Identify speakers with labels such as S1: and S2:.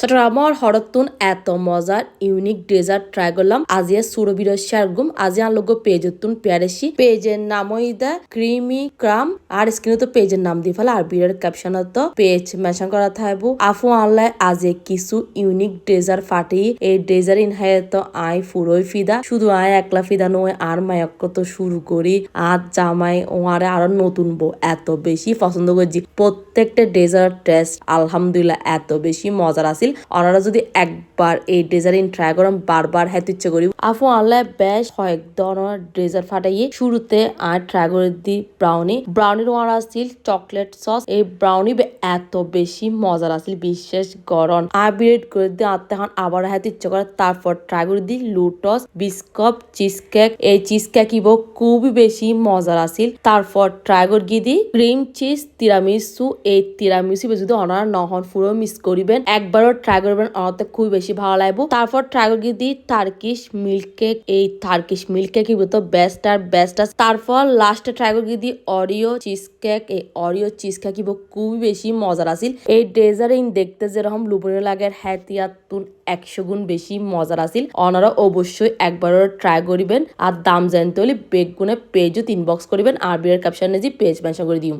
S1: চট্টগ্রামৰ হরতুন এত মজার unique dessert try করলাম আজিয়া সুরবির শারগুম আজি আলোগো পেজতুন পেয়ারেসি পেজের নাম হইদা ক্রিমি ক্রাম আর স্ক্রিনে তো পেজের নাম দি ফেলা আর বিরের ক্যাপশনত তো পেজ মেনশন করা থাকবো আফু আনলাই আজে কিছু ইউনিক ডেজার্ট ফাটি এই ডেজার্ট ইনহায় তো আই ফুরোই ফিদা শুধু আই একলা ফিদা নয় আর মায়ক তো শুরু করি আজ জামাই ওয়ারে আরো নতুন বউ এত বেশি পছন্দ করছি প্রত্যেকটা ডেজার্ট টেস্ট আলহামদুলিল্লাহ এত বেশি মজার আছিল ওনারা যদি একবার এই ডেজার্ট ট্রাই করেন বারবার হেতে ইচ্ছে করি আফু আল্লাহ বেশ কয়েক ধরনের ডেজার্ট ফাটাইয়ে শুরুতে আর ট্রাই করে দি ব্রাউনির ওয়ার আসছিল চকলেট সস এই ব্রাউনি এত বেশি মজার আসছিল বিশেষ গরম আর বিরেড করে দি আত্মা আবার হেতে ইচ্ছে করে তারপর ট্রাই করে দি লুটস বিস্কপ চিজ কেক এই চিজ কেক ইবো খুবই বেশি মজার আসছিল তারপর ট্রাই করে দি ক্রিম চিজ তিরামিসু এই তিরামিসু যদি ওনারা নহন পুরো মিস করিবেন একবারও ট্রাই করবেন অনেক খুবই বেশি ভালো লাগবে তারপর ট্রাই করে দিই টার্কিশ মিল্ক কেক এই টার্কিশ মিল্ক কেক তো বেস্ট আর তারপর লাস্টে ট্রাই করে দিই অরিও চিজ কেক এই অরিও চিজ কেক খুবই বেশি মজার আছিল এই ডেজার্ট দেখতে যেরকম লুবনে লাগে হ্যাতিয়াতুন 100 গুণ বেশি মজার আছিল ওনারা অবশ্যই একবারও ট্রাই করিবেন আর দাম জানতে হলে বেগুনে পেজও ইনবক্স করিবেন আর বিয়ের ক্যাপশনে যে পেজ মেনশন করে দিম।